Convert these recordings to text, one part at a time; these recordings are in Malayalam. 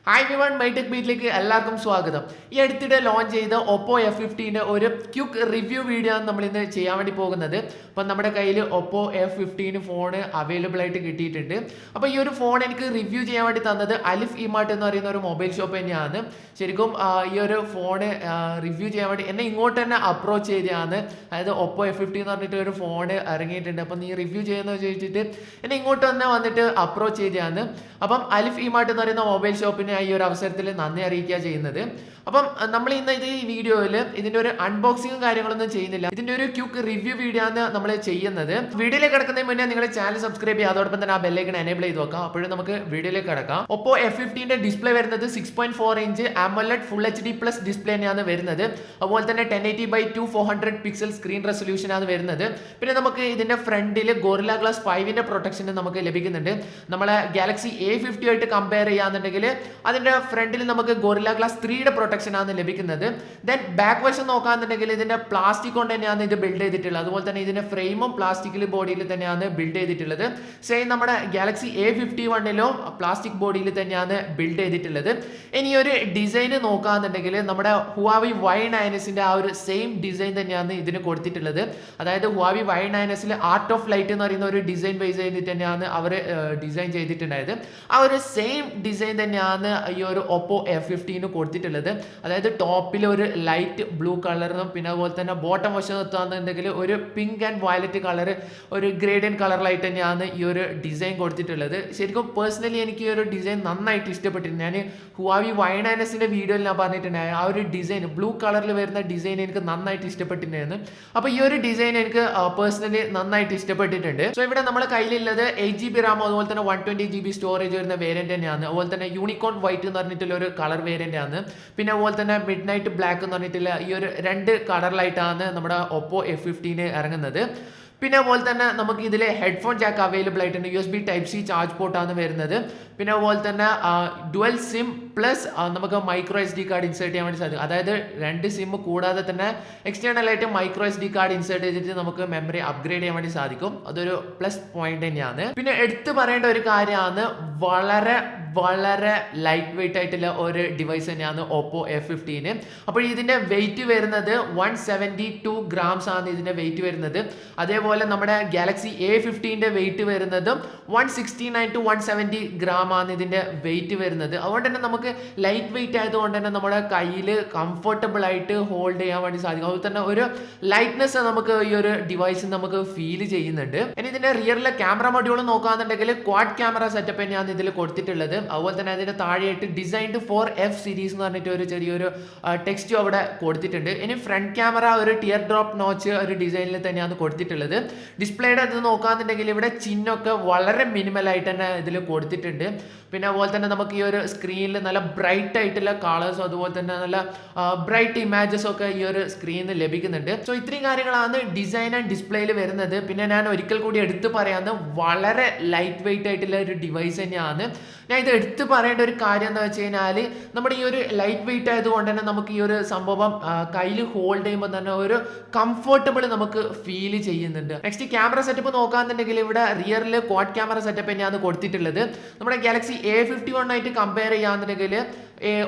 Hi everyone, my tech beatലേക്ക് എല്ലാവർക്കും സ്വാഗതം. ഈ അടുത്തിടെ ലോഞ്ച് ചെയ്ത Oppo F15 ഒരു ക്വിക്ക് റിവ്യൂ വീഡിയോ ആണ് നമ്മൾ ഇന്ന് ചെയ്യാൻ വേണ്ടി പോകുന്നത്. അപ്പോൾ നമ്മുടെ കയ്യിൽ Oppo F15 ഫോൺ അവൈലബിൾ ആയിട്ട് കിട്ടിയിട്ടുണ്ട്. അപ്പോൾ ഈ ഒരു ഫോൺ എനിക്ക് റിവ്യൂ ചെയ്യാൻ വേണ്ടി തന്നത് അലിഫ് ഇമാർട്ട് എന്ന് പറയുന്ന ഒരു മൊബൈൽ ഷോപ്പ് തന്നെയാണ്. ശരിക്കും ഈ ഒരു ഫോൺ റിവ്യൂ ചെയ്യാൻ വേണ്ടി എന്നെ ഇങ്ങോട്ട് തന്നെ അപ്രോച്ച് ചെയ്തതാണ്. അതായത് Oppo F15 എന്ന് പറഞ്ഞിട്ട് ഒരു ഫോൺ ഇറങ്ങിയിട്ടുണ്ട്, അപ്പോൾ നീ റിവ്യൂ ചെയ്യുന്നത് ചോദിച്ചിട്ട് എന്നെ ഇങ്ങോട്ട് തന്നെ വന്നിട്ട് അപ്രോച്ച് ചെയ്തതാണ്. അപ്പം അലിഫ് ഇമാർട്ട് എന്ന് പറയുന്ന മൊബൈൽ ഷോപ്പിന് ഈ ഒരു അവസരത്തിൽ നന്ദി അറിയിക്കുക ചെയ്യുന്നത്. അപ്പം നമ്മൾ ഇന്ന് ഈ വീഡിയോയിൽ ഇതിന്റെ ഒരു അൺബോക്സിംഗും കാര്യങ്ങളൊന്നും ചെയ്യുന്നില്ല, ഇതിന്റെ ഒരു ക്വിക്ക് റിവ്യൂ വീഡിയോ ആണ് നമ്മൾ ചെയ്യുന്നത്. വീഡിയോയിലേക്ക് കിടക്കുന്നതിന് മുന്നേ നിങ്ങൾ ചാനൽ സബ്സ്ക്രൈബ് ചെയ്യുക, അതോടൊപ്പം തന്നെ ആ ബെല്ലൈക്കൺ എനേബിൾ ചെയ്ത് വെക്കാം. അപ്പോഴും നമുക്ക് വീഡിയോയിലേക്ക് കിടക്കാം. Oppo F15 ഡിസ്പ്ലേ വരുന്നത് 6.4 inch AMOLED full HD plus display തന്നെയാണ് വരുന്നത്. അതുപോലെ തന്നെ 1080x2400 പിക്സൽ സ്ക്രീൻ റെസൊല്യൂഷൻ ആണ് വരുന്നത്. പിന്നെ നമുക്ക് ഇതിന്റെ ഫ്രണ്ടിൽ ഗോറില്ല ഗ്ലാസ് 5ന്റെ പ്രൊട്ടക്ഷൻ നമുക്ക് ലഭിക്കുന്നുണ്ട്. നമ്മളെ ഗാലക്സി A50 ആയിട്ട് കമ്പയർ ചെയ്യാന്നുണ്ടെങ്കിൽ അതിന്റെ ഫ്രണ്ടിൽ നമുക്ക് ഗോറില്ല ഗ്ലാസ് 3യുടെ പ്രൊട്ടക്ഷൻ ആണ് ലഭിക്കുന്നത്. ദെൻ ബാക്ക് വശം നോക്കാന്നുണ്ടെങ്കിൽ ഇതിന്റെ പ്ലാസ്റ്റിക് കൊണ്ട് തന്നെയാണ് ഇത് ബിൽഡ് ചെയ്തിട്ടുള്ളത്. അതുപോലെ തന്നെ ഇതിന്റെ ഫ്രെയിമും പ്ലാസ്റ്റിക്കിൽ ബോഡിയിൽ തന്നെയാണ് ബിൽഡ് ചെയ്തിട്ടുള്ളത്. സെയിം നമ്മുടെ ഗാലക്സി A51 പ്ലാസ്റ്റിക് ബോഡിയിൽ തന്നെയാണ് ബിൽഡ് ചെയ്തിട്ടുള്ളത്. ഇനി ഒരു ഡിസൈൻ നോക്കാന്നുണ്ടെങ്കിൽ നമ്മുടെ ഹുവാവി Y9ന്റെ ആ ഒരു സെയിം ഡിസൈൻ തന്നെയാണ് ഇതിന് കൊടുത്തിട്ടുള്ളത്. അതായത് ഹുവാവി Y9ൽ ആർട്ട് ഓഫ് ലൈറ്റ് എന്ന് പറയുന്ന ഒരു ഡിസൈൻ ബേസ് ചെയ്തിട്ട് തന്നെയാണ് അവർ ഡിസൈൻ ചെയ്തിട്ടുണ്ടായത്. ആ ഒരു സെയിം ഡിസൈൻ തന്നെയാണ് ഈ ഒരു Oppo F15 കൊടുത്തിട്ടുള്ളത്. അതായത് ടോപ്പിൽ ഒരു ലൈറ്റ് ബ്ലൂ കളറും പിന്നെ അതുപോലെ തന്നെ ബോട്ടം വശം എത്തുകയാണെന്നുണ്ടെങ്കിൽ ഒരു പിങ്ക് ആൻഡ് വയലറ്റ് കളർ, ഒരു ഗ്രേഡിയൻ കളറിലായിട്ട് തന്നെയാണ് ഈ ഒരു ഡിസൈൻ കൊടുത്തിട്ടുള്ളത്. ശരിക്കും പേഴ്സണലി എനിക്ക് ഈ ഒരു ഡിസൈൻ നന്നായിട്ട് ഇഷ്ടപ്പെട്ടിട്ടുണ്ട്. ഞാൻ ഹുവാവി Y9ന്റെ വീഡിയോയിൽ ഞാൻ പറഞ്ഞിട്ടുണ്ടായിരുന്നു ആ ഒരു ഡിസൈൻ ബ്ലൂ കളറിൽ വരുന്ന ഡിസൈൻ എനിക്ക് നന്നായിട്ട് ഇഷ്ടപ്പെട്ടിട്ടുണ്ടായിരുന്നു. അപ്പോൾ ഈ ഒരു ഡിസൈൻ എനിക്ക് പേഴ്സണലി നന്നായിട്ട് ഇഷ്ടപ്പെട്ടിട്ടുണ്ട്. സോ ഇവിടെ നമ്മുടെ കയ്യിലുള്ളത് 8GB റാം അതുപോലെ തന്നെ 120GB സ്റ്റോറേജ് വരുന്ന വേരിയന്റ് തന്നെയാണ്. അതുപോലെ തന്നെ യൂണിക്കോൺ വൈറ്റ് എന്ന് പറഞ്ഞിട്ടുള്ള ഒരു കളർ വേരിയന്റ് ആണ്. പിന്നെ അതുപോലെ തന്നെ മിഡ് നൈറ്റ് ബ്ലാക്ക് എന്ന് പറഞ്ഞിട്ടുള്ള ഈ ഒരു രണ്ട് കളറിലായിട്ടാണ് നമ്മുടെ Oppo F15 ഇറങ്ങുന്നത്. പിന്നെ അതുപോലെ തന്നെ നമുക്ക് ഇതിൽ ഹെഡ്ഫോൺ ജാക്ക് അവൈലബിൾ ആയിട്ടുണ്ട്. USB Type-C ചാർജ് പോർട്ടാണ് വരുന്നത്. പിന്നെ അതുപോലെ തന്നെ ഡുവൽ സിം പ്ലസ് നമുക്ക് മൈക്രോ SD കാർഡ് ഇൻസേർട്ട് ചെയ്യാൻ വേണ്ടി സാധിക്കും. അതായത് 2 സിം കൂടാതെ തന്നെ എക്സ്റ്റേണൽ ആയിട്ട് മൈക്രോ SD കാർഡ് ഇൻസേർട്ട് ചെയ്തിട്ട് നമുക്ക് മെമ്മറി അപ്ഗ്രേഡ് ചെയ്യാൻ വേണ്ടി സാധിക്കും. അതൊരു പ്ലസ് പോയിന്റ് തന്നെയാണ്. പിന്നെ എടുത്തു പറയേണ്ട ഒരു കാര്യമാണ്, വളരെ വളരെ ലൈറ്റ് വെയിറ്റ് ആയിട്ടുള്ള ഒരു ഡിവൈസ് തന്നെയാണ് Oppo F15. അപ്പോൾ ഇതിന്റെ വെയിറ്റ് വരുന്നത് 172 ഗ്രാംസ് ആണ് ഇതിന്റെ വെയിറ്റ് വരുന്നത്. അതേപോലെ നമ്മുടെ ഗാലക്സി A15 വെയിറ്റ് വരുന്നതും 169 to 170 ഗ്രാം ആണ് ഇതിന്റെ വെയിറ്റ് വരുന്നത്. അതുകൊണ്ട് തന്നെ നമുക്ക് ലൈറ്റ് വെയിറ്റ് ആയതുകൊണ്ട് തന്നെ നമ്മുടെ കയ്യിൽ കംഫർട്ടബിൾ ആയിട്ട് ഹോൾഡ് ചെയ്യാൻ വേണ്ടി സാധിക്കും. അതുപോലെ തന്നെ ഒരു ലൈറ്റ്നെസ് നമുക്ക് ഈ ഒരു ഡിവൈസ് നമുക്ക് ഫീൽ ചെയ്യുന്നുണ്ട്. ഇനി ഇതിന്റെ റിയറിലെ ക്യാമറ മൊഡ്യൂൾ നോക്കുകയാണെന്നുണ്ടെങ്കിൽ ക്വാഡ് ക്യാമറ സെറ്റപ്പ് തന്നെയാണ് ഇതിൽ കൊടുത്തിട്ടുള്ളത്. അതുപോലെ തന്നെ അതിന്റെ താഴെയായിട്ട് ഡിസൈൻഡ് ഫോർ F സീരീസ് എന്ന് പറഞ്ഞിട്ട് ഒരു ചെറിയൊരു ടെക്സ്റ്റ് അവിടെ കൊടുത്തിട്ടുണ്ട്. ഇനി ഫ്രണ്ട് ക്യാമറ ഒരു ടിയർ ഡ്രോപ്പ് നോച്ച് ഒരു ഡിസൈനിൽ തന്നെയാണ് കൊടുത്തിട്ടുള്ളത്. ഡിസ്പ്ലേയുടെ ഇത് നോക്കുകയാണെന്നുണ്ടെങ്കിൽ ഇവിടെ ചിഹ്നമൊക്കെ വളരെ മിനിമൽ ആയിട്ട് തന്നെ ഇതിൽ കൊടുത്തിട്ടുണ്ട്. പിന്നെ അതുപോലെ തന്നെ നമുക്ക് ഈ ഒരു സ്ക്രീനിൽ നല്ല ബ്രൈറ്റ് ആയിട്ടുള്ള കളേഴ്സും അതുപോലെ തന്നെ നല്ല ബ്രൈറ്റ് ഇമേജസ് ഒക്കെ ഈ ഒരു സ്ക്രീനിൽ ലഭിക്കുന്നുണ്ട്. സോ ഇത്രയും കാര്യങ്ങളാണ് ഡിസൈൻ ആൻഡ് ഡിസ്പ്ലേയിൽ വരുന്നത്. പിന്നെ ഞാൻ ഒരിക്കൽ കൂടി എടുത്തു പറയാവുന്ന വളരെ ലൈറ്റ് വെയിറ്റ് ആയിട്ടുള്ള ഒരു ഡിവൈസ് തന്നെയാണ്. ഞാൻ ഇത് എടുത്തു പറയേണ്ട ഒരു കാര്യം എന്ന് വെച്ച് കഴിഞ്ഞാൽ നമ്മുടെ ഈ ഒരു ലൈറ്റ് വെയിറ്റ് ആയതുകൊണ്ട് തന്നെ നമുക്ക് ഈ ഒരു സംഭവം കയ്യിൽ ഹോൾഡ് ചെയ്യുമ്പോൾ തന്നെ ഒരു കംഫർട്ടബിൾ നമുക്ക് ഫീൽ ചെയ്യുന്നുണ്ട്. നെക്സ്റ്റ് ക്യാമറ സെറ്റപ്പ് നോക്കാന്നുണ്ടെങ്കിൽ ഇവിടെ റിയറിൽ ക്വാഡ് ക്യാമറ സെറ്റപ്പ് തന്നെയാണ് കൊടുത്തിട്ടുള്ളത്. നമ്മുടെ ഗാലക്സി A51 ആയിട്ട് കമ്പയർ ചെയ്യാന്നുണ്ടെങ്കിൽ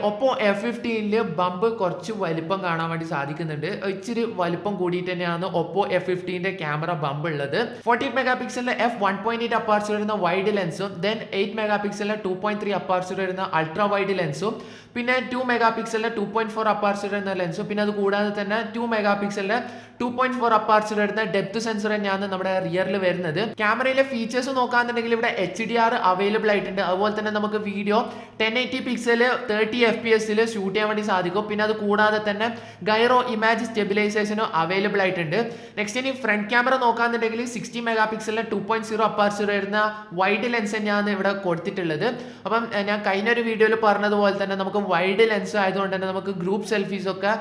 Oppo F15 ബമ്പ് കുറച്ച് വലിപ്പം കാണാൻ വേണ്ടി സാധിക്കുന്നുണ്ട്. ഇച്ചിരി വലിപ്പം കൂടിയിട്ട് തന്നെയാണ് Oppo F15 ക്യാമറ ബമ്പ് ഉള്ളത്. 14 മെഗാപിക്സലിന്റെ f1.8 അപ്പാർച്ചർ വരുന്ന വൈഡ് ലെൻസും ദെൻ 8 മെഗാപിക്സലിന്റെ 2.3 അപ്പാർച്ചർ വരുന്ന അൾട്രാ വൈഡ് ലെൻസും പിന്നെ 2 മെഗാപിക്സലിന്റെ 2.4 അപ്പാർച്ചർ വരുന്ന ലെൻസും പിന്നെ അത് കൂടാതെ തന്നെ 2 മെഗാപിക്സലിന്റെ 2.4 അപ്പാർച്ചർ വരുന്ന ഡെപ്ത് സെൻസർ തന്നെയാണ് നമ്മുടെ റിയറിൽ വരുന്നത്. ക്യാമറയിലെ ഫീച്ചേഴ്സ് നോക്കാന്നുണ്ടെങ്കിൽ ഇവിടെ HDR അവൈലബിൾ ആയിട്ടുണ്ട്. അതുപോലെ തന്നെ നമുക്ക് വീഡിയോ 1080 പിക്സൽ 30 FPS ഷൂട്ട് ചെയ്യാൻ വേണ്ടി സാധിക്കും. പിന്നെ അത് കൂടാതെ തന്നെ ഗൈറോ ഇമേജ് സ്റ്റെബിലൈസേഷനും അവൈലബിൾ ആയിട്ടുണ്ട്. നെക്സ്റ്റ് ഇനി ഫ്രണ്ട് ക്യാമറ നോക്കാന്നുണ്ടെങ്കിൽ 60 മെഗാപിക്സലിന്റെ 2.0 അപ്പാർച്ചർ വരുന്ന വൈഡ് ലെൻസ് തന്നെയാണ് ഇവിടെ കൊടുത്തിട്ടുള്ളത്. അപ്പം ഞാൻ കഴിഞ്ഞ ഒരു വീഡിയോയിൽ പറഞ്ഞതുപോലെ തന്നെ നമുക്ക് വൈഡ് ലെൻസ് ആയതുകൊണ്ട് തന്നെ നമുക്ക് ഗ്രൂപ്പ് സെൽഫീസ് ഒക്കെ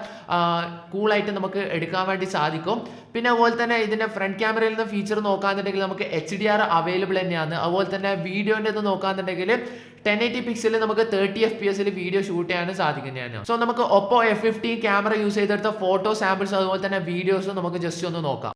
കൂളായിട്ട് നമുക്ക് എടുക്കാൻ വേണ്ടി സാധിക്കും. പിന്നെ അതുപോലെ തന്നെ ഇതിന്റെ ഫ്രണ്ട് ക്യാമറയിൽ നിന്ന് ഫീച്ചർ നോക്കാന്നുണ്ടെങ്കിൽ നമുക്ക് HDR അവൈലബിൾ തന്നെയാണ്. അതുപോലെ തന്നെ വീഡിയോന്റെ ഇത് നോക്കാന്നുണ്ടെങ്കിൽ 1080 പിക്സലിൽ നമുക്ക് 30 FPS വീഡിയോ ഷൂട്ട് ചെയ്യാൻ സാധിക്കുന്നതാണ്. സോ നമുക്ക് Oppo F15 ക്യാമറ യൂസ് ചെയ്തെടുത്ത ഫോട്ടോ സാമ്പിൾസ് അതുപോലെ തന്നെ വീഡിയോസും നമുക്ക് ജസ്റ്റ് ഒന്ന് നോക്കാം.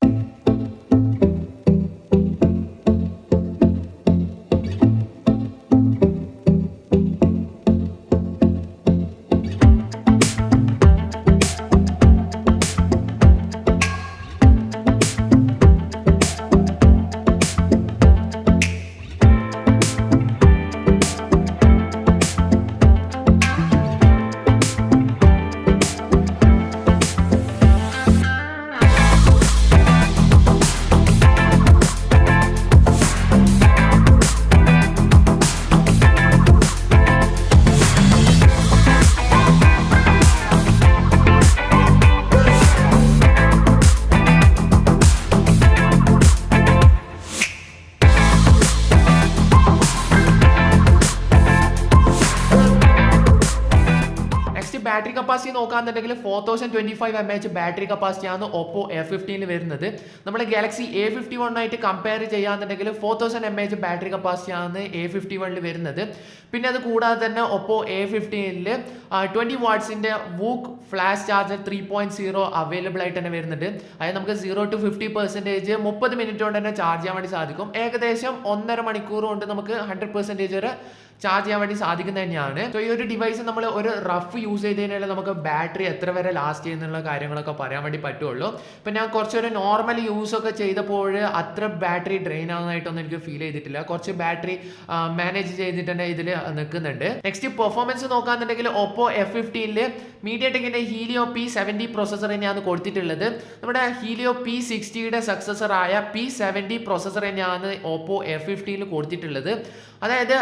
ബാറ്ററി കപ്പാസിറ്റി നോക്കാന്നുണ്ടെങ്കിൽ 4025 mAh ബാറ്ററി കപ്പാസിറ്റി ആണ് Oppo F15 വരുന്നത്. നമ്മുടെ Galaxy A51 ആയിട്ട് കമ്പയർ ചെയ്യാന്നുണ്ടെങ്കിൽ 4000 mAh ബാറ്ററി കപ്പാസിറ്റി ആണ് A51 വരുന്നത്. പിന്നെ അത് കൂടാതെ തന്നെ Oppo A15 20 വാട്ട്സിന്റെ വൂക്ക് ഫ്ലാഷ് ചാർജർ 3.0 അവൈലബിൾ ആയിട്ട് തന്നെ വരുന്നുണ്ട്. അതായത് നമുക്ക് 0 to 50% 30 മിനിറ്റ് കൊണ്ട് തന്നെ ചാർജ് ചെയ്യാൻ വേണ്ടി സാധിക്കും. ഏകദേശം 1.5 മണിക്കൂർ കൊണ്ട് നമുക്ക് 100% വരെ ചാർജ് ചെയ്യാൻ വേണ്ടി സാധിക്കുന്നത് തന്നെയാണ്. സോ ഈ ഒരു ഡിവൈസ് നമ്മൾ ഒരു റഫ് യൂസ് ചെയ്ത് കഴിഞ്ഞാൽ നമുക്ക് ബാറ്ററി എത്ര വരെ ലാസ്റ്റ് ചെയ്യുന്നുള്ള കാര്യങ്ങളൊക്കെ പറയാൻ വേണ്ടി പറ്റുള്ളൂ. ഇപ്പം ഞാൻ കുറച്ചൊരു നോർമൽ യൂസ് ഒക്കെ ചെയ്തപ്പോൾ അത്ര ബാറ്ററി ഡ്രെയിൻ ആവുന്നതായിട്ടൊന്നും എനിക്ക് ഫീൽ ചെയ്തിട്ടില്ല. കുറച്ച് ബാറ്ററി മാനേജ് ചെയ്തിട്ട് തന്നെ ഇതിൽ നിൽക്കുന്നുണ്ട്. നെക്സ്റ്റ് പെർഫോമൻസ് നോക്കാന്നുണ്ടെങ്കിൽ Oppo F15 മീഡിയടെക്കിന്റെ ഹീലിയോ P70 പ്രോസസർ തന്നെയാണ് കൊടുത്തിട്ടുള്ളത്. നമ്മുടെ ഹീലിയോ P60യുടെ സക്സസർ ആയ P70 പ്രോസസർ തന്നെയാണ് Oppo F15 കൊടുത്തിട്ടുള്ളത്. അതായത്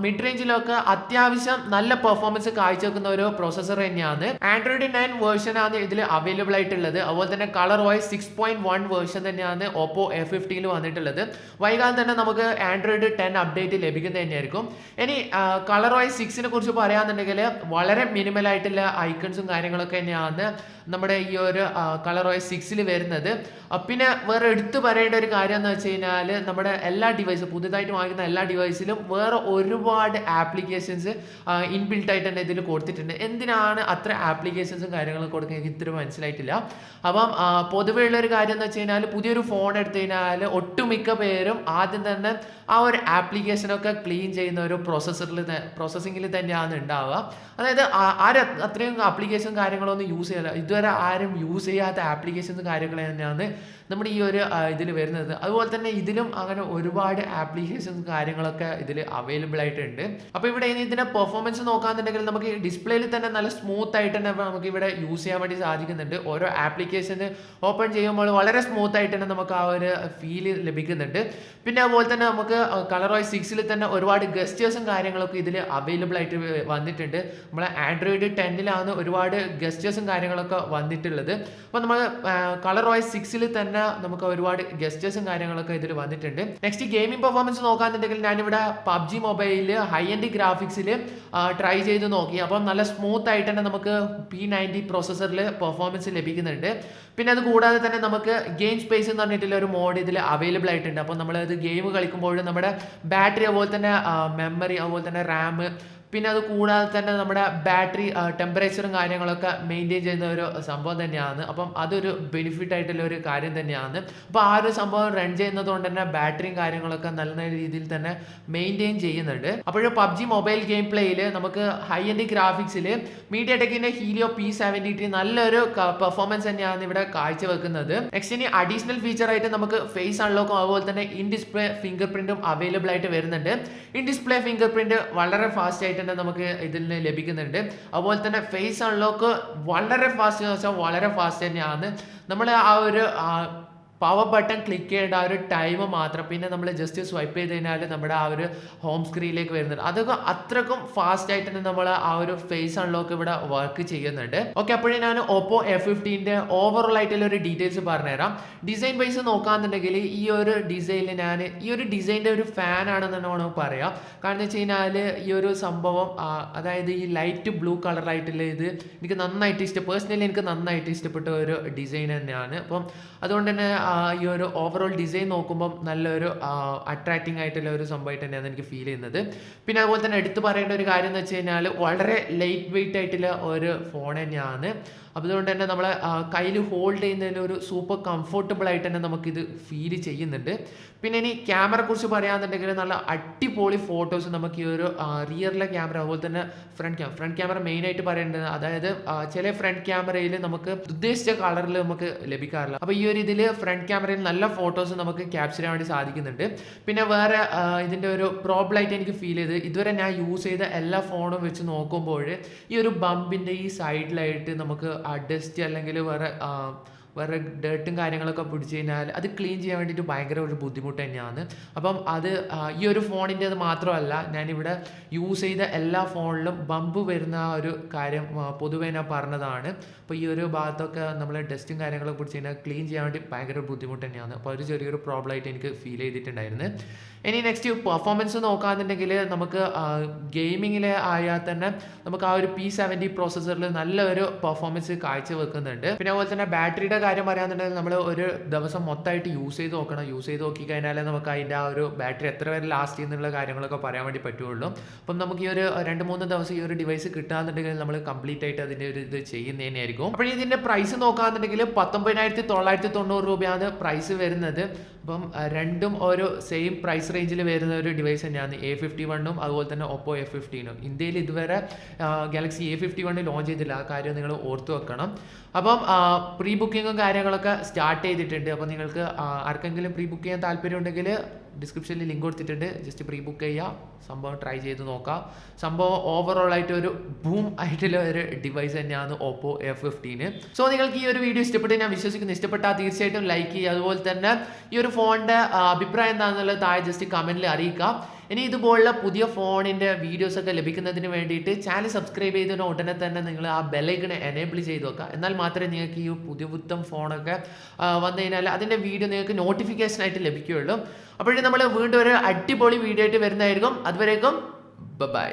മിഡ് റേഞ്ചിലൊക്കെ അത്യാവശ്യം നല്ല പെർഫോമൻസ് കാഴ്ചവെക്കുന്ന ഒരു പ്രോസസർ തന്നെയാണ്. Android 9 വേർഷൻ ആണ് ഇതിൽ അവൈലബിൾ ആയിട്ടുള്ളത്. അതുപോലെ തന്നെ കളർ വൈസ് 6.1 വേർഷൻ തന്നെയാണ് Oppo F15 വന്നിട്ടുള്ളത്. വൈകാതെ തന്നെ നമുക്ക് Android 10 അപ്ഡേറ്റ് ലഭിക്കുന്നത് തന്നെയായിരിക്കും. ഇനി കളർ വൈസ് 6നെ കുറിച്ച് പറയാന്നുണ്ടെങ്കിൽ വളരെ മിനിമൽ ആയിട്ടുള്ള ഐക്കൺസും കാര്യങ്ങളൊക്കെ തന്നെയാണ് നമ്മുടെ ഈ ഒരു കളർ വൈസ് 6ൽ വരുന്നത്. പിന്നെ വേറെ എടുത്തു പറയേണ്ട ഒരു കാര്യം എന്ന് വെച്ച് കഴിഞ്ഞാൽ നമ്മുടെ എല്ലാ ഡിവൈസും പുതുതായിട്ട് വാങ്ങിക്കുന്ന എല്ലാ ഡിവൈസിലും വേറെ ഒരുപാട് ആപ്ലിക്കേഷൻസ് ഇൻബിൽട്ട് ആയിട്ട് തന്നെ ഇതിൽ കൊടുത്തിട്ടുണ്ട്. എന്തിനാണ് അത്ര ആപ്ലിക്കേഷൻസും കാര്യങ്ങളും കൊടുക്കുക എനിക്ക് ഇത്ര മനസ്സിലായിട്ടില്ല. അപ്പം പൊതുവേ ഉള്ളൊരു കാര്യം എന്ന് വെച്ച് കഴിഞ്ഞാൽ പുതിയൊരു ഫോൺ എടുത്തു കഴിഞ്ഞാൽ ഒട്ടുമിക്ക പേരും ആദ്യം തന്നെ ആ ഒരു ആപ്ലിക്കേഷനൊക്കെ ക്ലീൻ ചെയ്യുന്ന ഒരു പ്രോസസ്സിങ്ങിൽ തന്നെയാണ് ഉണ്ടാവുക. അതായത് ആരും അത്രയും ആപ്ലിക്കേഷൻ കാര്യങ്ങളൊന്നും യൂസ് ചെയ്യാല്ല. ഇതുവരെ ആരും യൂസ് ചെയ്യാത്ത ആപ്ലിക്കേഷൻസ് കാര്യങ്ങൾ തന്നെയാണ് നമ്മുടെ ഈ ഒരു ഇതിൽ വരുന്നത്. അതുപോലെ തന്നെ ഇതിലും അങ്ങനെ ഒരുപാട് ആപ്ലിക്കേഷൻസ് കാര്യങ്ങളൊക്കെ ഇതിൽ അവൈലബിൾ ആയിട്ടുണ്ട്. അപ്പോൾ ഇവിടെ ഇതിന്റെ പെർഫോമൻസ് നോക്കാന്നുണ്ടെങ്കിൽ നമുക്ക് ഡിസ്പ്ലേയിൽ തന്നെ നല്ല സ്മൂത്ത് ആയിട്ട് തന്നെ നമുക്ക് ഇവിടെ യൂസ് ചെയ്യാൻ വേണ്ടി സാധിക്കുന്നുണ്ട്. ഓരോ ആപ്ലിക്കേഷൻ ഓപ്പൺ ചെയ്യുമ്പോൾ വളരെ സ്മൂത്ത് ആയിട്ട് തന്നെ നമുക്ക് ആ ഒരു ഫീല് ലഭിക്കുന്നുണ്ട്. പിന്നെ അതുപോലെ തന്നെ നമുക്ക് കളർ വൈസ് 6ൽ തന്നെ ഒരുപാട് ഗസ്റ്റേഴ്സും കാര്യങ്ങളൊക്കെ ഇതിൽ അവൈലബിൾ ആയിട്ട് വന്നിട്ടുണ്ട്. നമ്മളെ Android 10ലാണ് ഒരുപാട് ഗസ്റ്റേഴ്സും കാര്യങ്ങളൊക്കെ വന്നിട്ടുള്ളത്. അപ്പോൾ നമ്മൾ കളർ വൈസ് 6ൽ തന്നെ നമുക്ക് ഒരുപാട് ഗസ്റ്റേഴ്സും കാര്യങ്ങളൊക്കെ ഇതിൽ വന്നിട്ടുണ്ട്. നെക്സ്റ്റ് ഗെയിമിംഗ് പെർഫോമൻസ് നോക്കാന്നുണ്ടെങ്കിൽ ഞാനിവിടെ PUBG മൊബൈലിൽ ഹൈ എൻഡ് ഗ്രാഫിക്സിൽ ട്രൈ ചെയ്ത് നോക്കി. അപ്പം നല്ല സ്മൂത്ത് ആയിട്ട് തന്നെ നമുക്ക് P90 പ്രോസസ്സറിൽ പെർഫോമൻസ് ലഭിക്കുന്നുണ്ട്. പിന്നെ അത് കൂടാതെ തന്നെ നമുക്ക് ഗെയിം സ്പേസ് എന്ന് പറഞ്ഞിട്ടുള്ള ഒരു മോഡ് ഇതിൽ അവൈലബിൾ ആയിട്ടുണ്ട്. അപ്പോൾ നമ്മളത് ഗെയിം കളിക്കുമ്പോൾ നമ്മുടെ ബാറ്ററി അതുപോലെ തന്നെ മെമ്മറി അതുപോലെ തന്നെ റാം പിന്നെ അത് കൂടാതെ തന്നെ നമ്മുടെ ബാറ്ററി ടെമ്പറേച്ചറും കാര്യങ്ങളൊക്കെ മെയിൻറ്റെയിൻ ചെയ്യുന്ന ഒരു സംഭവം തന്നെയാണ്. അപ്പം അതൊരു ബെനിഫിറ്റ് ആയിട്ടുള്ള ഒരു കാര്യം തന്നെയാണ്. അപ്പോൾ ആ ഒരു സംഭവം റൺ ചെയ്യുന്നത് കൊണ്ട് തന്നെ ബാറ്ററിയും കാര്യങ്ങളൊക്കെ നല്ല രീതിയിൽ തന്നെ മെയിൻറ്റെയിൻ ചെയ്യുന്നുണ്ട്. അപ്പോൾ PUBG മൊബൈൽ ഗെയിം പ്ലേയിൽ നമുക്ക് ഹൈ എൻഡ് ഗ്രാഫിക്സിൽ മീഡിയടെക്കിന്റെ ഹീലിയോ P70 നല്ലൊരു പെർഫോമൻസ് തന്നെയാണ് ഇവിടെ കാഴ്ചവെക്കുന്നത്. നെക്സ്റ്റ് ഇനി അഡീഷണൽ ഫീച്ചർ ആയിട്ട് നമുക്ക് ഫേസ് അൺലോക്കും അതുപോലെ തന്നെ ഇൻ ഡിസ്പ്ലേ ഫിംഗർ പ്രിന്റും അവൈലബിൾ ആയിട്ട് വരുന്നുണ്ട്. ഇൻ ഡിസ്പ്ലേ ഫിംഗർ പ്രിന്റ് വളരെ ഫാസ്റ്റ് ആയിട്ട് നമുക്ക് ഇതിൽ ലഭിക്കുന്നുണ്ട്. അതുപോലെ തന്നെ ഫേസ് അൺലോക്ക് വളരെ ഫാസ്റ്റ് തന്നെയാണ്. നമ്മൾ ആ ഒരു പവർ ബട്ടൺ ക്ലിക്ക് ചെയ്യേണ്ട ആ ഒരു ടൈം മാത്രം പിന്നെ നമ്മൾ ജസ്റ്റ് സ്വൈപ്പ് ചെയ്ത് കഴിഞ്ഞാൽ നമ്മുടെ ആ ഒരു ഹോം സ്ക്രീനിലേക്ക് വരുന്നുണ്ട്. അതൊക്കെ അത്രക്കും ഫാസ്റ്റ് ആയിട്ട് തന്നെ നമ്മൾ ആ ഒരു ഫേസ് അൺലോക്ക് ഇവിടെ വർക്ക് ചെയ്യുന്നുണ്ട്. ഓക്കെ, അപ്പോഴേ ഞാൻ Oppo F15 ഓവറോൾ ആയിട്ടുള്ള ഒരു ഡീറ്റെയിൽസ് പറഞ്ഞുതരാം. ഡിസൈൻ വൈസ് നോക്കാന്നുണ്ടെങ്കിൽ ഈ ഒരു ഡിസൈനിൽ ഞാൻ ഈ ഒരു ഡിസൈനിൻ്റെ ഒരു ഫാൻ ആണെന്നാണ് പറയാം. കാരണം വെച്ച് കഴിഞ്ഞാൽ ഈ ഒരു സംഭവം അതായത് ഈ ലൈറ്റ് ബ്ലൂ കളറായിട്ടുള്ള ഇത് എനിക്ക് നന്നായിട്ട് പേഴ്സണലി എനിക്ക് നന്നായിട്ട് ഇഷ്ടപ്പെട്ട ഒരു ഡിസൈൻ തന്നെയാണ്. അപ്പം അതുകൊണ്ട് തന്നെ ഈ ഒരു ഓവറോൾ ഡിസൈൻ നോക്കുമ്പോൾ നല്ലൊരു അട്രാക്റ്റിംഗ് ആയിട്ടുള്ള ഒരു സംഭവമായിട്ട് തന്നെയാണ് എനിക്ക് ഫീൽ ചെയ്യുന്നത്. പിന്നെ അതുപോലെ തന്നെ എടുത്തു പറയേണ്ട ഒരു കാര്യം എന്ന് വെച്ച് കഴിഞ്ഞാൽ വളരെ ലൈറ്റ് വെയിറ്റ് ആയിട്ടുള്ള ഒരു ഫോൺ തന്നെയാണ്. അതുകൊണ്ട് തന്നെ നമ്മളെ കയ്യിൽ ഹോൾഡ് ചെയ്യുന്നതിൽ ഒരു സൂപ്പർ കംഫർട്ടബിൾ ആയിട്ട് തന്നെ നമുക്കിത് ഫീൽ ചെയ്യുന്നുണ്ട്. പിന്നെ ഇനി ക്യാമറയെ കുറിച്ച് പറയുകയാണെന്നുണ്ടെങ്കിൽ നല്ല അടിപൊളി ഫോട്ടോസ് നമുക്ക് ഈ ഒരു റിയറിലെ ക്യാമറ അതുപോലെ തന്നെ ഫ്രണ്ട് ക്യാമറ മെയിനായിട്ട് പറയേണ്ടത്. അതായത് ചില ഫ്രണ്ട് ക്യാമറയിൽ നമുക്ക് ഉദ്ദേശിച്ച കളറിൽ നമുക്ക് ലഭിക്കാറില്ല. അപ്പോൾ ഈ ഒരു ഇതിൽ ഫ്രണ്ട് ക്യാമറയിൽ നല്ല ഫോട്ടോസ് നമുക്ക് ക്യാപ്ചർ ചെയ്യാൻ വേണ്ടി സാധിക്കുന്നുണ്ട്. പിന്നെ വേറെ ഇതിൻ്റെ ഒരു പ്രോബ്ലം ആയിട്ട് എനിക്ക് ഫീൽ ചെയ്ത് ഇതുവരെ ഞാൻ യൂസ് ചെയ്ത എല്ലാ ഫോണും വെച്ച് നോക്കുമ്പോൾ ഈ ഒരു ബമ്പിൻ്റെ ഈ സൈഡിലായിട്ട് നമുക്ക് ഡസ്റ്റ് അല്ലെങ്കിൽ വേറെ വേറെ ഡേർട്ടും കാര്യങ്ങളൊക്കെ പിടിച്ച് കഴിഞ്ഞാൽ അത് ക്ലീൻ ചെയ്യാൻ വേണ്ടിയിട്ട് ഭയങ്കര ഒരു ബുദ്ധിമുട്ട് തന്നെയാണ്. അപ്പം അത് ഈ ഒരു ഫോണിൻ്റേത് മാത്രമല്ല, ഞാനിവിടെ യൂസ് ചെയ്ത എല്ലാ ഫോണിലും ബമ്പ് വരുന്ന ആ ഒരു കാര്യം പൊതുവേ ഞാൻ പറഞ്ഞതാണ്. അപ്പോൾ ഈ ഒരു ഭാഗത്തൊക്കെ നമ്മൾ ഡസ്റ്റും കാര്യങ്ങളൊക്കെ പിടിച്ച് കഴിഞ്ഞാൽ ക്ലീൻ ചെയ്യാൻ വേണ്ടി ഭയങ്കര ബുദ്ധിമുട്ട് തന്നെയാണ്. അപ്പോൾ ഒരു ചെറിയൊരു പ്രോബ്ലം ആയിട്ട് എനിക്ക് ഫീൽ ചെയ്തിട്ടുണ്ടായിരുന്നു. ഇനി നെക്സ്റ്റ് പെർഫോമൻസ് നോക്കുകയാണെന്നുണ്ടെങ്കിൽ നമുക്ക് ഗെയിമിങ്ങിൽ ആയാൽ തന്നെ നമുക്ക് ആ ഒരു P70 പ്രോസസ്സറിൽ നല്ലൊരു പെർഫോമൻസ് കാഴ്ചവെക്കുന്നുണ്ട്. പിന്നെ അതുപോലെ തന്നെ ബാറ്ററിയുടെ കാര്യം പറയാന്നുണ്ടെങ്കിൽ നമ്മൾ ഒരു ദിവസം മൊത്തമായിട്ട് യൂസ് ചെയ്ത് നോക്കണം. യൂസ് ചെയ്ത് നോക്കി കഴിഞ്ഞാലേ നമുക്ക് അതിൻ്റെ ആ ഒരു ബാറ്ററി എത്ര വരെ ലാസ്റ്റ് ചെയ്യുന്നുള്ള കാര്യങ്ങളൊക്കെ പറയാൻ വേണ്ടി പറ്റുള്ളൂ. അപ്പം നമുക്ക് ഈ ഒരു 2-3 ദിവസം ഈ ഒരു ഡിവൈസ് കിട്ടുകയാണെന്നുണ്ടെങ്കിൽ നമ്മൾ കംപ്ലീറ്റ് ആയിട്ട് അതിൻ്റെ ഒരു ഇത് ചെയ്യുന്നതന്നെയായിരിക്കും. അപ്പോൾ ഇതിൻ്റെ പ്രൈസ് നോക്കുകയാണെന്നുണ്ടെങ്കിൽ 19,990 രൂപയാണ് പ്രൈസ് വരുന്നത്. അപ്പം രണ്ടും ഒരു സെയിം പ്രൈസ് റേഞ്ചിൽ വരുന്ന ഒരു ഡിവൈസ് തന്നെയാണ് A51 അതുപോലെ തന്നെ Oppo F15. ഇന്ത്യയിൽ ഇതുവരെ Galaxy A51 ലോഞ്ച് ചെയ്തില്ല, ആ കാര്യം നിങ്ങൾ ഓർത്തു വെക്കണം. അപ്പം പ്രീ ബുക്കിങ്ങും കാര്യങ്ങളൊക്കെ സ്റ്റാർട്ട് ചെയ്തിട്ടുണ്ട്. അപ്പോൾ നിങ്ങൾക്ക് ആർക്കെങ്കിലും പ്രീ ബുക്ക് ചെയ്യാൻ താല്പര്യം ഉണ്ടെങ്കിൽ ഡിസ്ക്രിപ്ഷനിൽ ലിങ്ക് കൊടുത്തിട്ടുണ്ട്, ജസ്റ്റ് പ്രീ ബുക്ക് ചെയ്യുക, സംഭവം ട്രൈ ചെയ്ത് നോക്കാം. സംഭവം ഓവറോൾ ആയിട്ട് ഒരു ബൂം ആയിട്ടുള്ള ഒരു ഡിവൈസ് തന്നെയാണ് Oppo F15. സോ നിങ്ങൾക്ക് ഈ ഒരു വീഡിയോ ഇഷ്ടപ്പെട്ട് ഞാൻ വിശ്വസിക്കുന്നു. ഇഷ്ടപ്പെട്ടാൽ തീർച്ചയായിട്ടും ലൈക്ക് ചെയ്യുക. അതുപോലെ തന്നെ ഈ ഒരു ഫോണിൻ്റെ അഭിപ്രായം എന്താണെന്നുള്ളത് താഴെ ജസ്റ്റ് കമൻറ്റിൽ അറിയിക്കാം. ഇനി ഇതുപോലുള്ള പുതിയ ഫോണിൻ്റെ വീഡിയോസൊക്കെ ലഭിക്കുന്നതിന് വേണ്ടിയിട്ട് ചാനൽ സബ്സ്ക്രൈബ് ചെയ്തതിന് ഉടനെ തന്നെ നിങ്ങൾ ആ ബെല്ലൈക്കൺ എനേബിൾ ചെയ്ത് വെക്കുക. എന്നാൽ മാത്രമേ നിങ്ങൾക്ക് ഈ പുതിയ ഫോണൊക്കെ വന്നു കഴിഞ്ഞാൽ അതിൻ്റെ വീഡിയോ നിങ്ങൾക്ക് നോട്ടിഫിക്കേഷനായിട്ട് ലഭിക്കുകയുള്ളൂ. അപ്പോഴേ നമ്മൾ വീണ്ടും ഒരു അടിപൊളി വീഡിയോ ആയിട്ട് വരുന്നതായിരിക്കും. അതുവരേക്കും ബൈ.